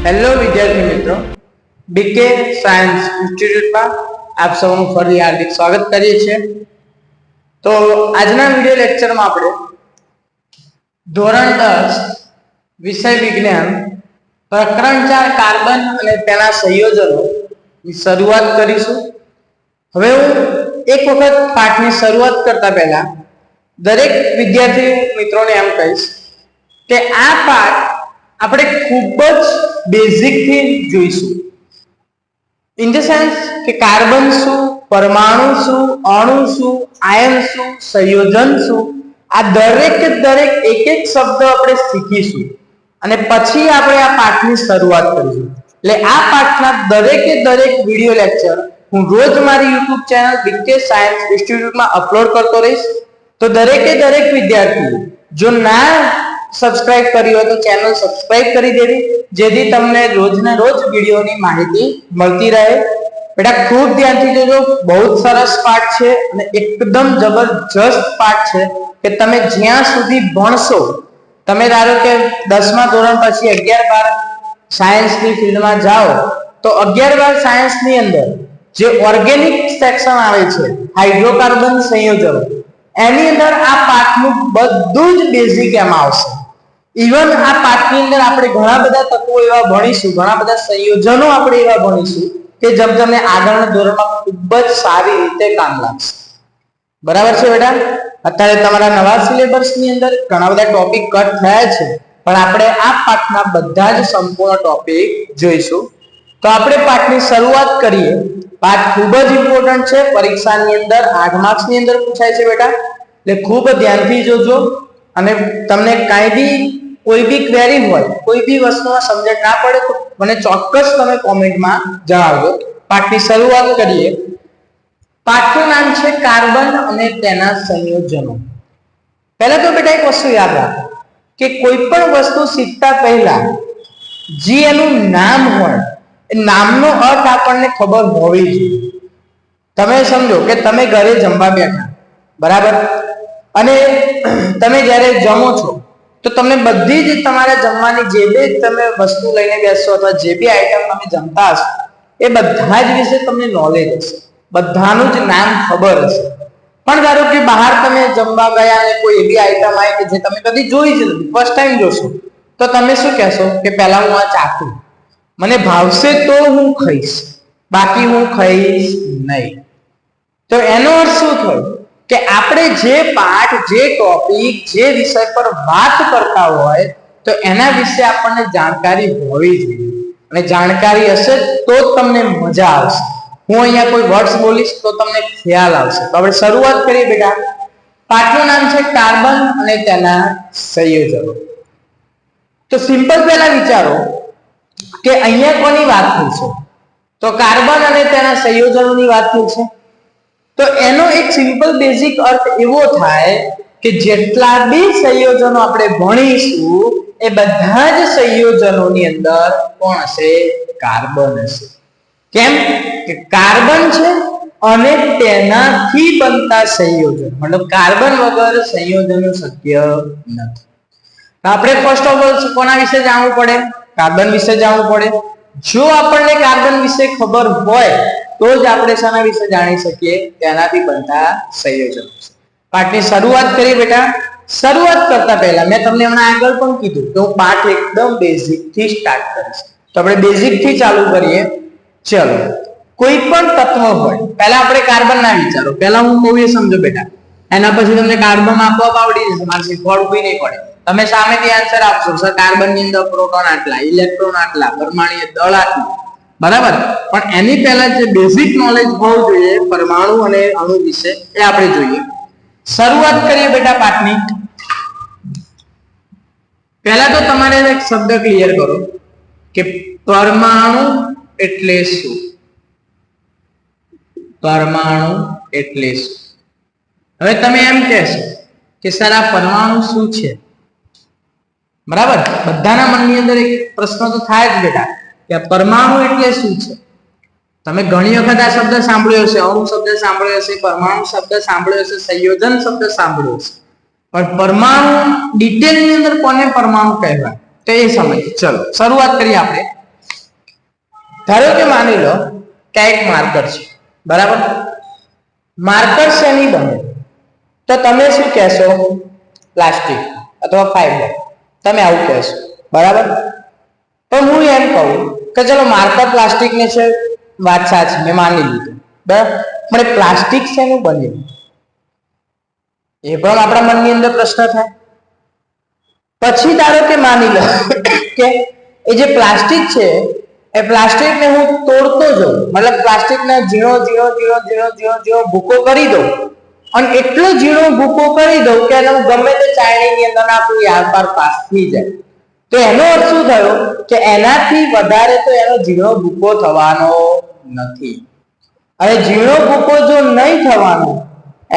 Hello વિદ્યાર્થી મિત્રો, બીકે science ઇન્સ્ટિટ્યૂટમાં આપ સૌનું ફરી હાર્દિક સ્વાગત કરીએ છીએ। તો આજના વિડિયો લેક્ચરમાં આપણે ધોરણ 10 વિષય વિજ્ઞાન પ્રકરણ 4 કાર્બન અને તેના સંયોજનોની શરૂઆત કરીશું। હવે હું એક વખત પાઠની શરૂઆત કરતા પહેલા દરેક વિદ્યાર્થી મિત્રોને એમ કહીશ કે આ પાઠ આપણે ખૂબ જ બેઝિક થી જોઈશું। ઇન ધ સેન્સ કે કાર્બન શું, પરમાણુ શું, અણુ શું, આયન શું, સંયોજન શું, આ દરેક એક એક શબ્દ આપણે શીખીશું અને પછી આપણે આ પાઠની શરૂઆત કરીશું। એટલે આ પાઠના દરેક વિડિયો લેક્ચર હું રોજ મારી YouTube ચેનલ બીકે સાયન્સ ઇન્સ્ટિટ્યૂટમાં અપલોડ કરતો રહીશ। તો દરેક વિદ્યાર્થી જો ના સબસ્ક્રાઇબ કરી હોય તો ચેનલ સબસ્ક્રાઇબ કરી દેવી, જેથી તમને રોજને રોજ વિડિયોની માહિતી મળતી રહે। બેટા ખૂબ ધ્યાનથી જોજો, બહુ સરસ પાઠ છે અને એકદમ જબરજસ્ત પાઠ છે કે તમે જ્યાં સુધી ભણશો, તમે ધારો કે 10મા ધોરણ પછી 11-12 સાયન્સની ફિલ્ડમાં જાઓ તો 11-12 સાયન્સની અંદર જે ઓર્ગેનિક સેક્શન આવે છે, હાઇડ્રોકાર્બન સંયોજનો, એની અંદર આ પાઠનું બધું જ બેઝિક એમાં આવશે। ઇવન આ પાઠની અંદર આપણે ઘણા બધા તત્વો એવા ભણીશું, ઘણા બધા સંયોજનો આપણે એવા ભણીશું કે જેમ તમને આગળના ધોરણમાં ખૂબ જ સારી રીતે કામ લાગશે। બરાબર છે બેટા? અત્યારે તમારા નવા સિલેબસની અંદર ઘણા બધા ટોપિક કટ થયા છે, પણ આપણે આ પાઠના બધા જ સંપૂર્ણ ટોપિક જોઈશું। તો આપણે પાઠની શરૂઆત કરીએ। પાઠ ખૂબ જ ઇમ્પોર્ટન્ટ છે, પરીક્ષાની અંદર 8 માર્ક્સની અંદર પૂછાય છે બેટા, એટલે ખૂબ ધ્યાનથી જોજો અને તમને કોઈ બી ક્વેરી હોય, કોઈ બી વસ્તુમાં સમજણ ના પડે તો મને ચોક્કસ તમે કોમેન્ટમાં જણાવજો। પાઠની શરૂઆત કરીએ। પાઠનું નામ છે કાર્બન અને તેના સંયોજનો। પહેલા તો બેટા એક વસ્તુ યાદ રાખો કે કોઈ પણ વસ્તુ શીખતા પહેલા જે એનું નામ હોય એ નામનો અર્થ આપણને ખબર હોવી જોઈએ। તમે સમજો કે તમે ઘરે જમવા બેઠા, બરાબર, અને તમે જ્યારે જમો છો તો તમને બધી જ તમારા જમવાની જે બી તમે વસ્તુ લઈને બેસો અથવા જે બી આઈટમ તમે જમતા હશો એ બધા જ વિશે તમને નોલેજ હશે, બધાનું જ નામ ખબર હશે। પણ ધારો કે બહાર તમે જમવા ગયા અને કોઈ એવી આઈટમ આવી કે જે તમે કદી જોઈ જ નથી, ફર્સ્ટ ટાઈમ જોશો, તો તમે શું કહેશો કે પહેલા હું આ ચાખું, મને ભાવશે તો હું ખાઈશ, બાકી હું ખાઈશ નહીં। તો એનો અર્થ શું થયો કે આપણે જે પાઠ, જે ટોપિક, જે વિષય પર વાત કરતા હોય તો એના વિશે આપણને જાણકારી હોવી જોઈએ, અને જાણકારી હશે તો જ તમને મજા આવશે। હું અહીંયા કોઈ વર્ડ્સ બોલીશ તો તમને ખ્યાલ આવશે। તો આપણે શરૂઆત કરીએ બેટા। પાઠનું નામ છે કાર્બન અને તેના સંયોજનો। તો સિમ્પલ પહેલા વિચારો કે અહીંયા કોની વાત થઈ છે? તો કાર્બન અને તેના સંયોજનોની વાત થઈ છે। તો એનો એક સિમ્પલ બેઝિક અર્થ એવો થાય કે જેટલા બી સંયોજનો આપણે ભણીશું એ બધા જ સંયોજનોની અંદર કોણ હશે? કાર્બન હશે। કેમ કે કાર્બન છે અને તેનાથી બનતા સંયોજન, મતલબ કાર્બન વગર સંયોજનો શક્ય નથી। આપણે ફર્સ્ટ ઓફ ઓલ કોના વિશે જાણવું પડે? કાર્બન વિશે જાણવું પડે। જો આપણને કાર્બન વિશે ખબર હોય તો જ આપણે શાના વિશે જાણી શકીએ? તેનાથી બનતા સંયોજનો। પાઠની શરૂઆત કરીએ બેટા। શરૂઆત કરતા પહેલા મેં તમને હમણાં આગળ પણ કીધું કે હું પાઠ એકદમ બેઝિક થી સ્ટાર્ટ કરીશ, તો આપણે બેઝિક થી ચાલુ કરીએ। ચલો, કોઈ પણ તત્વ હોય, પહેલા આપણે કાર્બન ના વિચારો, પહેલા હું કહું એ સમજો બેટા, એના પછી તમને કાર્બન આપોઆપ આવડી જશે, મારે શીખવાડવું બી નહીં પડે। તમે સામેથી આન્સર આપશો, સર કાર્બન ની અંદર પ્રોટોન આટલા, ઇલેક્ટ્રોન આટલા, પરમાણુ દળ આટલું, બરાબર, પણ એની પહેલા જે બેઝિક નોલેજ હોવું જોઈએ પરમાણુ અને અણુ વિશે એ આપણે જોઈએ। શરૂઆત કરીએ બેટા પાઠની। પહેલા તો તમારે એક શબ્દ ક્લિયર કરો કે પરમાણુ એટલે શું? પરમાણુ એટલે શું? હવે તમે એમ કહેશો કે સર આ પરમાણુ શું છે? બરાબર, બધાના મનની અંદર એક પ્રશ્ન તો થાય જ બેટા કે પરમાણુ એટલે શું છે? તમે ઘણી વખત આ શબ્દ સાંભળ્યો હશે, અણુ શબ્દ સાંભળ્યો હશે, પરમાણુ શબ્દ સાંભળ્યો હશે, સંયોજન શબ્દ સાંભળ્યો હશે, પણ પરમાણુ ડિટેલની અંદર કોને પરમાણુ કહેવાય તો એ સમજ। ચલો શરૂઆત કરીએ આપણે। ધારો કે માની લો કે એક માર્કર છે, બરાબર? માર્કર શેની બને? તો તમે શું કહેશો? પ્લાસ્ટિક અથવા ફાઈબર, તમે આવું કહેશો, બરાબર? તો હું એમ કહું કે ચલો માર્કર પ્લાસ્ટિક ને છે, વાત સાચી, મેં માની લીધું, બરાબર? પણ પ્લાસ્ટિક શેનું બને એ પણ આપણા મનની અંદર પ્રશ્ન થાય. પછી ધારો કે માની લો કે એ જે પ્લાસ્ટિક છે એ પ્લાસ્ટિક ને હું તોડતો જાઉં, મતલબ પ્લાસ્ટિક ને ઝીણો ઝીણો ઝીણો ઝીણો ઝીણો ઝીણો ભૂકો કરી દઉં, અને એટલો ઝીણો ભૂકો કરી દઉં કે એનો ગમે તે ચાળણીની અંદર આપણું આરપાર પાસ થઈ જાય. તો એનો અર્થ શું થયો કે એનાથી વધારે તો એનો ઝીણો ભૂકો થવાનો નથી. અને ઝીણો ભૂકો જો નહીં થવાનો,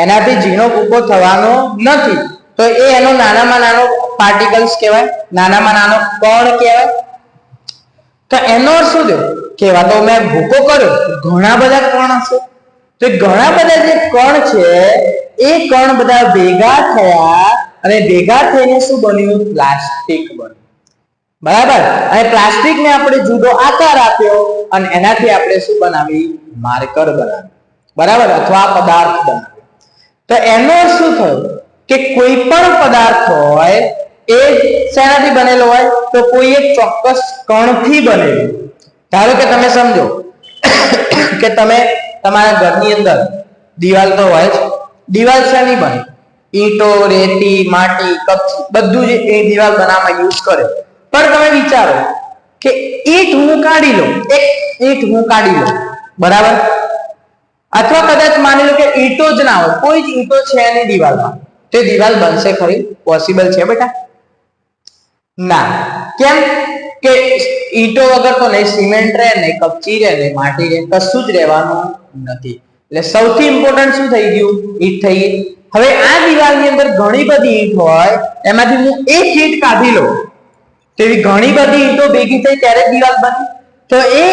એનાથી ઝીણો ભૂકો થવાનો નથી, તો એ એનો નાનામાં નાનો પાર્ટિકલ્સ કહેવાય, નાનામાં નાનો કણ કહેવાય. તો એનો શું થયો કે તો મેં ભૂકો કર્યો, ઘણા બધા કણ હશે, તો ઘણા બધા જે કણ છે એ કણ બધા ભેગા થયા અને ભેગા થઈને શું બન્યું? પ્લાસ્ટિક બન્યું, બરાબર? અને પ્લાસ્ટિક ને આપણે જુદો આકાર આપ્યો અને એનાથી આપણે શું બનાવી? માર્કર બનાવી, બરાબર? અથવા પદાર્થ બનાવી. તો એનો શું થયું કે કોઈ પણ પદાર્થ હોય એ શેનાથી બનેલો હોય? તો કોઈ એક ચોક્કસ કણથી બનેલો. ધારો કે તમે સમજો કે તમે તમારા ઘરની અંદર દિવાલ તો હોય જ, દિવાલ શેની બને? ઈંટો, રેતી, માટી, કપચી બધું જ એ દિવાલ બનાવવામાં યુઝ કરે. પણ તમે વિચારો કે ઈંટ હું કાઢી લઉં, એક ઈંટ હું કાઢી લઉં, બરાબર? અથવા કદાચ માની લો કે ઈંટો જ ના હોય, કોઈ જ ઈંટો છે નહીં દિવાલમાં, તે દિવાલ બનશે ખરી? પોસિબલ છે બેટા? ના. કેમ કે ઈંટો વગર તો નહીં સિમેન્ટ રહે, નહીં કપચી રહે, નહીં માટી રહે, કશું જ રહેવાનું નથી. એટલે સૌથી ઇમ્પોર્ટન્ટ શું થઈ ગયું? ઈંટ થઈ ગઈ. હવે આ દિવાલની અંદર ઘણી બધી ઈંટ હોય, એમાંથી હું એક ઈંટ કાઢી લઉં, તેવી ઘણી બધી ઈંટો ભેગી થઈ ત્યારે દિવાલ બની. તો એ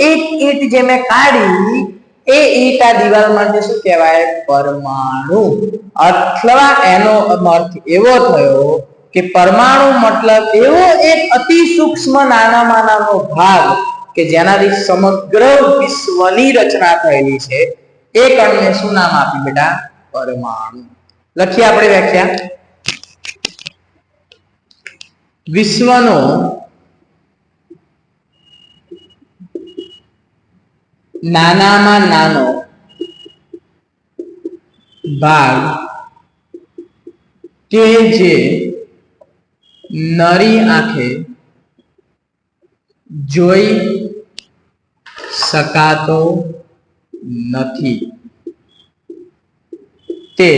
એક ઈંટ જે મેં કાઢી એ ઈંટ આ દિવાલ માટે શું કહેવાય? પરમાણુ. અથવા એનો અર્થ એવો થયો કે પરમાણુ મતલબ એવો એક અતિ સૂક્ષ્મ નાનામાં નાનો ભાગ કે જેનાથી સમગ્ર વિશ્વની રચના થયેલી છે. એ કણને શું નામ આપ્યું બેટા? પરમાણુ. લખીએ આપણે વ્યાખ્યા. વિશ્વનો નાનામાં નાનો ભાગ કે જે નરી આંખે જોઈ શકાતો નથી, તે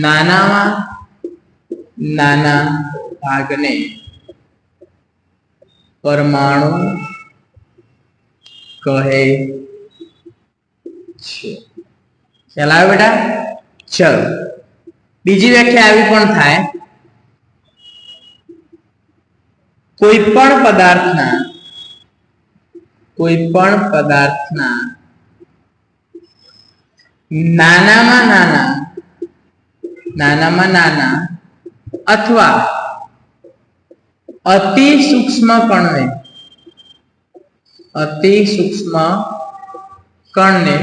નાનામાં નાના ભાગને પરમાણુ કહે છે. ખ્યાલ આવે બેટા? ચલો બીજી વ્યાખ્યા આવી પણ થાય. કોઈ પણ પદાર્થના નાનામાં નાના અથવા અતિ સૂક્ષ્મ કણને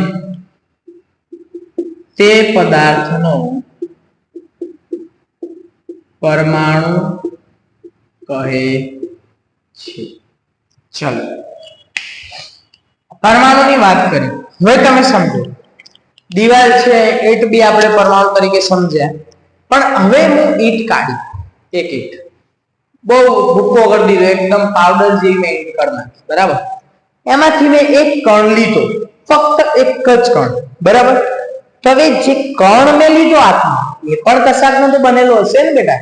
તે પદાર્થનો પરમાણુ કહે છે. ચલો પરમાણુની વાત કરી. હવે તમે સમજો, દિવાલ છે, ઈંટ બી આપણે પરમાણુ તરીકે સમજ્યા. પણ હવે હું ઈંટ કાઢી, એક ઈંટ બહુ ભૂકો કરી દીધો, એકદમ પાવડર જેવી મેં ઈંટ કરી નાખી, બરાબર? એમાંથી મેં એક કણ લીધો, ફક્ત એક જ કણ, બરાબર? તો હવે જે કણ મેં લીધો હાથમાં એ પણ કશાકનો તો બનેલો હશે ને બેટા?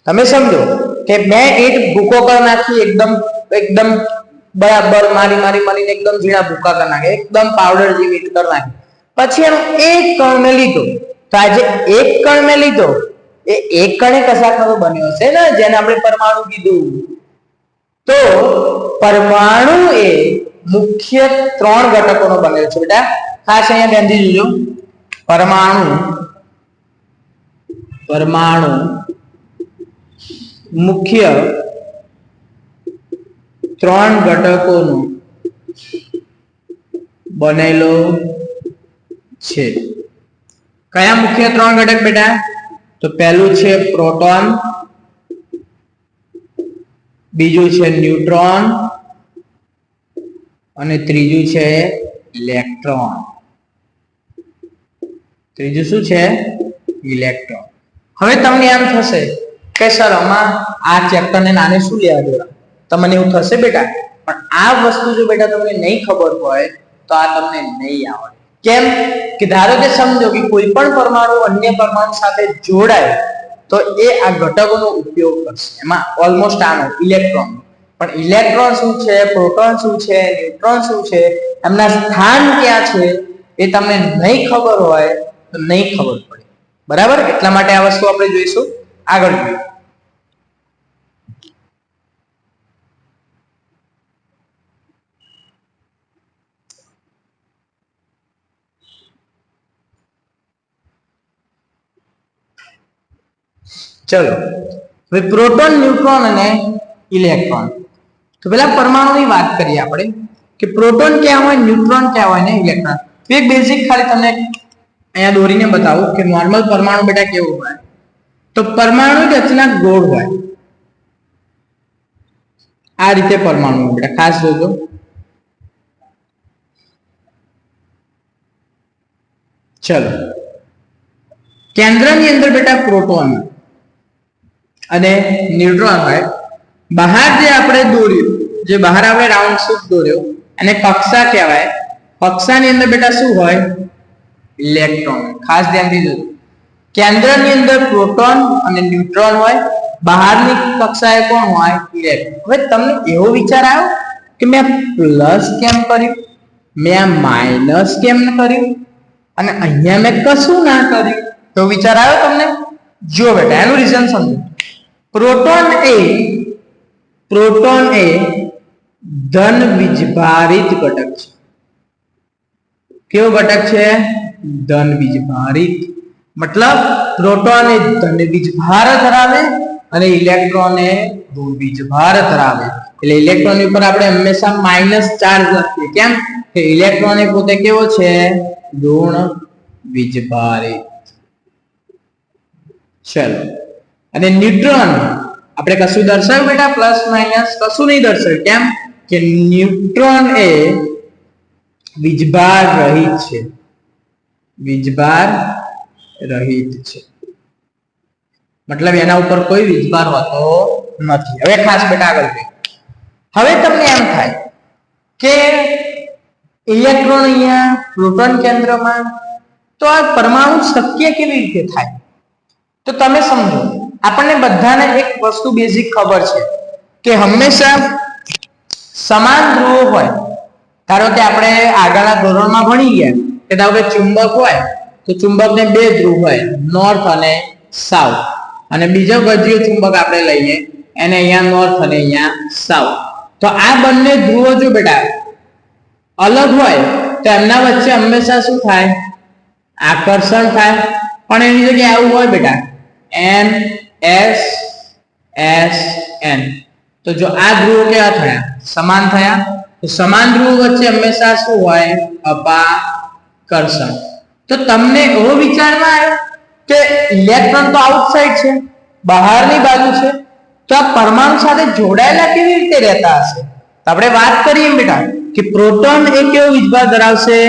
તમે સમજો કે મેં ઈંટ ભૂકો કરી નાખી, એકદમ બરાબર મારીને એકદમ ઝીણા ભૂકા કરી નાખે, એકદમ પાવડર જેવી ઈંટ કરી નાખી. પછી એનો એક કણ મેં લીધો, તો આ જે એક કણ મેં લીધો એ એક કણે કશાકનો તો બન્યો હશે ને, જેને આપણે પરમાણુ કીધું. તો પરમાણુ એ મુખ્ય 3 ઘટકોનો બનેલો છે બેટા. ખાસ અહીંયા ગાંધી જોજો, પરમાણુ મુખ્ય 3 ઘટકોનો બનેલો છે. કયા મુખ્ય 3 ઘટક બેટા? તો પહેલું છે પ્રોટોન, બીજું છે ન્યુટ્રોન અને ત્રીજું છે ઇલેક્ટ્રોન. ત્રીજું શું છે? ઇલેક્ટ્રોન. હવે તમને એમ થશે કે સર આમાં આ ચેપ્ટર ને નાને શું લેવા દેવા? તમને એવું થશે બેટા, પણ આ વસ્તુ જો બેટા તમને નહીં ખબર હોય તો આ તમને નહીં આવડે. કેમ કે ધારો કે સમજો કે કોઈ પણ પરમાણુ અન્ય પરમાણુ સાથે જોડાય તો એ આ ઘટકોનો ઉપયોગ કરશે. એમાં ઓલમોસ્ટ આનો ઇલેક્ટ્રોન, પણ ઇલેક્ટ્રોન શું છે, પ્રોટોન શું છે, ન્યુટ્રોન શું છે, એમના સ્થાન ક્યાં છે એ તમને નહીં ખબર હોય તો નહીં ખબર પડે. બરાબર? એટલા માટે આ વસ્તુ આપણે જોઈશું. આગળ જોઈએ. ચલો હવે પ્રોટોન, ન્યુટ્રોન અને ઇલેક્ટ્રોન. તો પેલા પરમાણુની વાત કરીએ આપણે કે પ્રોટોન ક્યાં હોય, ન્યુટ્રોન ક્યાં હોય ને ઇલેક્ટ્રોન. તો એક બેઝિક ખાલી તમને અહીંયા દોરીને બતાવું કે નોર્મલ પરમાણુ બેટા કેવું હોય. તો પરમાણુ રચના ગોળ હોય. આ રીતે પરમાણુ બેટા ખાસ જોજો. ચલો કેન્દ્રની અંદર બેટા પ્રોટોન અને ન્યુટ્રોન હોય. બહાર જે આપણે દોર્યું, જે બહાર આપણે રાઉન્ડ શેપ દોર્યો અને કક્ષા કહેવાય. કક્ષાની અંદર બેટા શું હોય? ઇલેક્ટ્રોન. ખાસ ધ્યાનથી જોજો. કેન્દ્રની અંદર પ્રોટોન અને ન્યુટ્રોન હોય, બહારની કક્ષાએ કોણ હોય? ઇલેક્ટ્રોન. હવે તમને એવો વિચાર આવ્યો કે મેં પ્લસ કેમ કર્યું, મેં માઇનસ કેમ કર્યું અને અહીંયા મેં કશું ના કર્યું? તો વિચાર આવ્યો તમને? જો બેટા એનું રીઝન સમજો. પ્રોટોન એ ધન વીજભારિત ઘટક છે. કેવો ઘટક છે? ધન વીજભારિત. મતલબ પ્રોટોન એ ધન વીજભાર ધરાવે અને ઇલેક્ટ્રોન એ ઋણ વીજભાર ધરાવે. એટલે ઇલેક્ટ્રોન ઉપર આપણે હંમેશા માઇનસ ચાર્જ લખીએ. કેમ કે ઇલેક્ટ્રોન એ પોતે કેવો છે? ઋણ વીજભારિત. ચલો અને ન્યુટ્રોન આપણે કશું દર્શાવ્યું બેટા? પ્લસ માઇનસ કશું નહીં દર્શાવ્યું. કેમ કે ન્યુટ્રોન એ વીજભાર રહિત છે. વીજભાર રહિત છે મતલબ એના ઉપર કોઈ વીજભાર હોતો નથી. હવે ખાસ બેટા આગળ જોઈએ. હવે તમને એમ થાય કે ઇલેક્ટ્રોન અહીંયા પ્રોટોન કેન્દ્રમાં, તો આ પરમાણુ શક્ય કેવી રીતે થાય? તો તમે સમજો, આપણને બધાને એક વસ્તુ બેઝિક ખબર છે કે હંમેશા સમાન ધ્રુવો હોય. ધારો કે આપણે આગળના ધોરણમાં ભણી ગયા કે ધારો કે ચુંબક હોય તો ચુંબકને 2 ધ્રુવ હોય, નોર્થ અને સાઉથ. અને બીજો ગજ્યો ચુંબક આપણે લઈએ એને અહીંયા નોર્થ અને અહીંયા સાઉથ. તો આ બંને ધ્રુવો જો બેટા અલગ હોય તો એમના વચ્ચે હંમેશા શું થાય? આકર્ષણ થાય. પણ એની જગ્યાએ આવું હોય બેટા N S S N. તો જો આ ધ્રુવો કેવા થયા? સમાન થયા. તો સમાન ધ્રુવો વચ્ચે હંમેશા શું હોય? અપાકર્ષણ. તો તમને એવો વિચારમાં આવ્યો કે ઇલેક્ટ્રોન તો આઉટસાઇડ છે, બહારની બાજુ છે, તો આ પરમાણુ સાથે જોડાયેલા કેવી રીતે રહેતા હશે? તો આપણે વાત કરીએ બેટા કે પ્રોટોન એ કેવો વીજભાર ધરાવશે?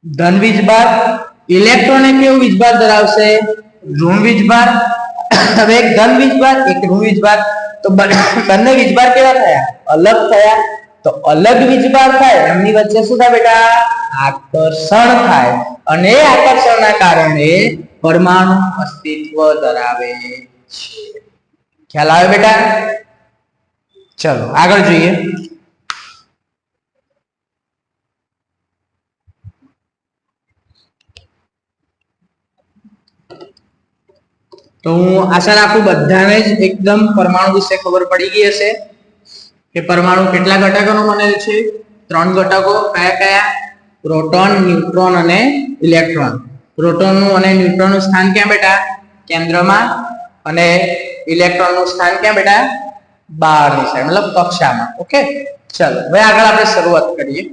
ધન વીજભાર. ઇલેક્ટ્રોન એ કેવો વીજભાર ધરાવશે? ઋણ વીજભાર. હવે એક ધન વીજભાર, એક ઋણ વીજભાર. તો બંને વીજભાર કેવા થયા? અલગ થયા. તો અલગ વીજભાર થાય એમની વચ્ચે શું થાય બેટા? આકર્ષણ થાય. અને એ આકર્ષણના કારણે પરમાણુ અસ્તિત્વ ધરાવે છે. ખ્યાલ આવે બેટા? ચલો આગળ જોઈએ. તો હું આશા રાખું બધાને જ એકદમ પરમાણુ વિશે ખબર પડી ગઈ હશે કે પરમાણુ કેટલા ઘટકોનો બનેલ છે? 3 ઘટકો. કયા કયા? પ્રોટોન, ન્યુટ્રોન અને ઇલેક્ટ્રોન. પ્રોટોનનું અને ન્યુટ્રોનનું સ્થાન ક્યાં બેટા? કેન્દ્રમાં. અને ઇલેક્ટ્રોનનું સ્થાન ક્યાં બેટા? બહારની સાઈડ, મતલબ કક્ષામાં. ઓકે ચલો હવે આગળ આપણે શરૂઆત કરીએ.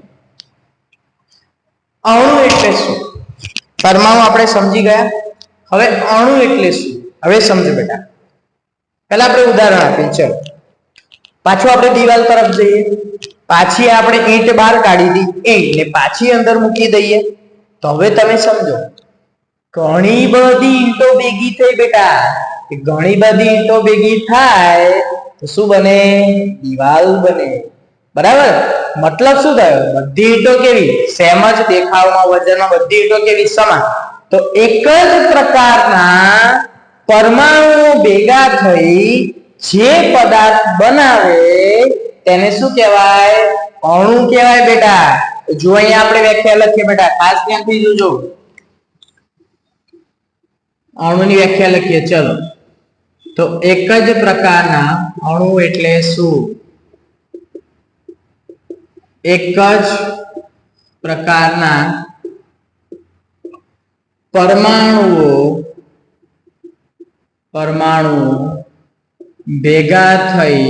અણુ એટલે શું? પરમાણુ આપણે સમજી ગયા. હવે અણુ એટલે શું? હવે સમજો બેટા. પહેલા આપણે ઉદાહરણ આપીએ. ચલો પાછું આપણે દિવાલ તરફ જઈએ. પાછી આપણે ઈંટ બહાર કાઢી દી, ઈંટ ને પાછી અંદર મૂકી દઈએ. તો હવે તમે સમજો, ઘણી બધી ઈંટો ભેગી થઈ બેટા. ઘણી બધી ઈંટો ભેગી થાય તો શું બને? દિવાલ બને. બરાબર? મતલબ શું થયો? બધી ઈંટો કેવી? સેમ જ દેખાવમાં, વજનમાં બધી ઈંટો કેવી? સમાન. તો એક જ પ્રકારના પરમાણુઓ ભેગા થઈ જે પદાર્થ બનાવે તેને શું કહેવાય? અણુ કહેવાય બેટા. જો અહીંયા આપણે વ્યાખ્યા લખીએ બેટા, ખાસ ધ્યાનથી જોજો. અણુની વ્યાખ્યા લખીએ. ચલો તો એક જ પ્રકારના અણુ એટલે શું? એક જ પ્રકારના પરમાણુઓ ભેગા થઈ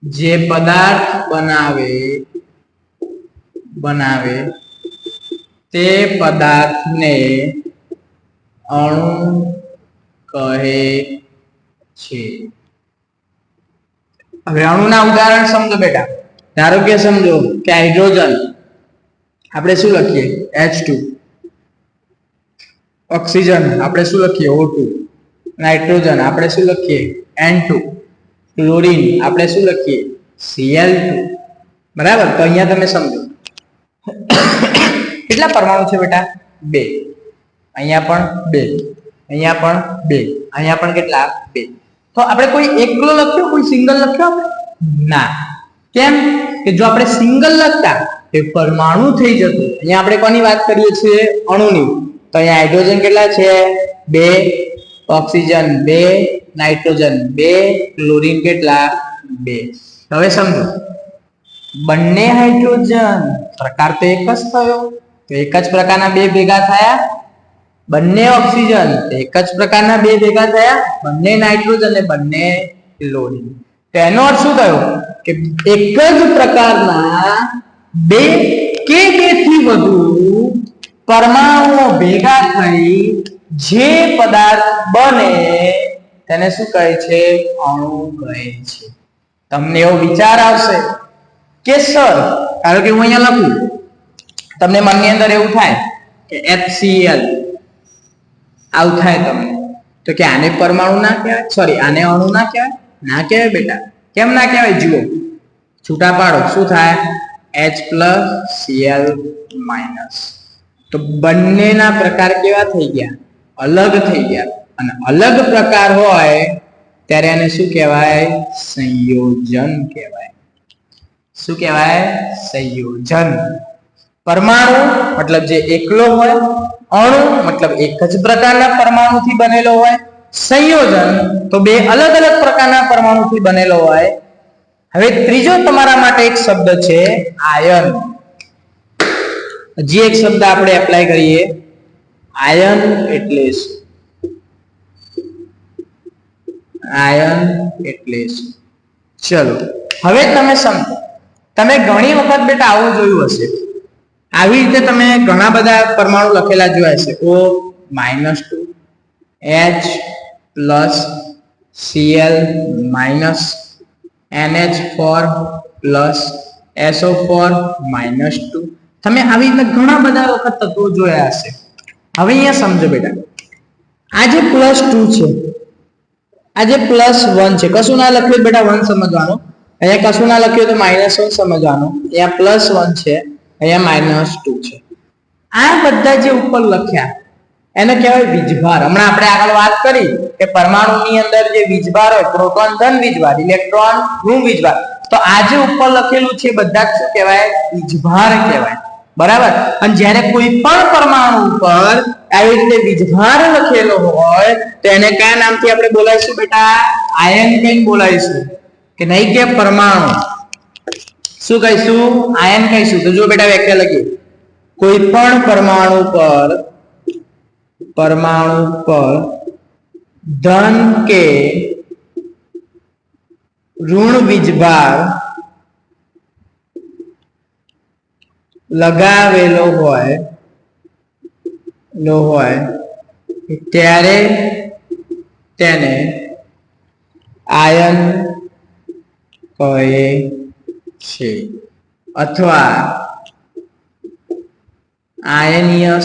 જે પદાર્થ બનાવે તે પદાર્થને અણુ કહે છે. હવે અણુના ઉદાહરણ સમજો બેટા. ધારો કે સમજો કે હાઇડ્રોજન આપણે શું લખીએ? H2. ઓક્સિજન આપણે શું લખીએ? O2. નાઇટ્રોજન આપણે શું લખીએ? N2. ક્લોરીન આપણે શું લખીએ? Cl2. બરાબર? તો અહીંયા તમે સમજો કેટલા પરમાણુ છે બેટા? 2. અહીંયા પણ 2, અહીંયા પણ 2, અહીંયા પણ કેટલા? 2. તો આપણે કોઈ એકલો લખ્યો, કોઈ સિંગલ લખ્યો આપણે? ના. કેમ કે જો આપણે સિંગલ લખતા એ પરમાણુ થઈ જતું. અહીંયા આપણે કોની વાત કરીએ છીએ? અણુની. તો અહીંયા હાઇડ્રોજન કેટલા છે? 2, ઓક્સિજન 2, નાઇટ્રોજન 2, ક્લોરીન કેટલા? 2. હવે સમજો, બંને હાઇડ્રોજન પ્રકાર તો એક જ થયો. તો એક જ પ્રકારના બે ભેગા થયા. બંને ઓક્સિજન એક જ પ્રકારના બે ભેગા થયા. બંને નાઇટ્રોજન અને બંને ક્લોરીન. તો એનો અર્થ શું થયો? કે એક જ પ્રકારના બે કે બેથી વધુ પરમાણુઓ ભેગા થઈ જે પદાર્થ બને તેને શું કહે છે? અણુ કહે છે. તમને એવો વિચાર આવશે કે સર, કારણ કે હું અહીંયા લખું, તમને મનની અંદર એવું થાય કે HCl આવું થાય તમને, તો કે આને પરમાણુ ના કહેવાય? સોરી, આને અણુ ના કહેવાય? ના કહેવાય બેટા. કેમ ના કહેવાય? જુઓ, છૂટા પાડો, શું થાય? H+Cl-. તો બંનેના પ્રકાર કેવા થઈ ગયા? અલગ થઈ ગયા. અને અલગ પ્રકાર હોય ત્યારે એને શું કહેવાય? સંયોજન કહેવાય. શું કહેવાય? સંયોજન. પરમાણુ મતલબ જે એકલો હોય, અણુ મતલબ એક જ પ્રકારના પરમાણુથી બનેલો હોય, સંયોજન તો બે અલગ અલગ પ્રકારના પરમાણુથી બનેલો હોય. હવે ત્રીજો તમારા માટે એક શબ્દ છે આયન. હજી એક શબ્દ આપણે એપ્લાય કરીએ. આયન એટલે શું? આયન એટલે શું? ચલો હવે તમે સમજો. તમે ઘણી વખત બેટા આવું જોયું હશે. આવી રીતે તમે ઘણા બધા પરમાણુ લખેલા જોયા હશે. O-2, H+Cl-, NH4+, SO4-2. તમે આવી રીતે ઘણા બધા વખત તત્વો જોયા હશે. હવે અહીંયા સમજો બેટા, આ જે +2 છે, આ જે +1 છે, કશું ના લખ્યું બેટા 1 સમજવાનું. અહીંયા કશું ના લખ્યું તો -1 સમજવાનું. અહીંયા +1 છે, અહીંયા -2 છે. આ બધા જે ઉપર લખ્યા એને કહેવાય વીજભાર. હમણાં આપણે આગળ વાત કરી કે પરમાણુની અંદર જે વીજભાર હોય, પ્રોટોન ધન વીજભાર, ઇલેક્ટ્રોન ઋણ વીજભાર. તો આ જે ઉપર લખેલું છે બધા શું કહેવાય? વીજભાર કહેવાય. બરાબર? અને જ્યારે કોઈ પણ પરમાણુ ઉપર આવી રીતે વીજભાર લખેલો હોય તો એને કયા નામથી આપણે બોલાવીશું બેટા? આયન કહીને બોલાવીશું. કે નહીં કે પરમાણુ શું કહીશું? આયન કહીશું. તો જો બેટા વ્યાખ્યા લખીએ. કોઈ પણ પરમાણુ પર ધન કે ઋણ વીજભાર લગાવેલો હોય ત્યારે તેને આયન કહે છે અથવા આયનીય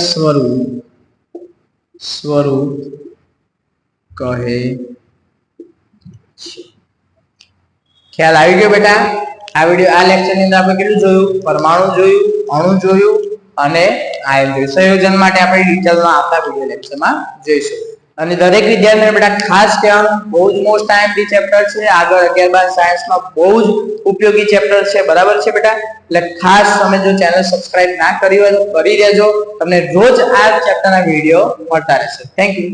સ્વરૂપ કહે છે। ખ્યાલ આવી ગયો બેટા? આ લેક્ચર ની અંદર આપણે કેટલું જોયું? પરમાણુ જોયું, અણુ જોયું અને આયન જોયું। સંયોજન માટે આપણે ડિટેલમાં આવતા વિડિયો લેક્ચરમાં જોઈશું। અને દરેક વિદ્યાર્થીને બેટા ખાસ કહેવાનું, બહુ જ મોસ્ટ આઈએમપી ચેપ્ટર છે, આગળ 11-12 સાયન્સમાં બહુ જ ઉપયોગી ચેપ્ટર છે, બરાબર છે બેટા? એટલે ખાસ તમે જો ચેનલ સબસ્ક્રાઇબ ના કરી હોય તો કરી દેજો, તમને રોજ આ ચેપ્ટરના વિડિયો મળતા રહેશે। Thank you.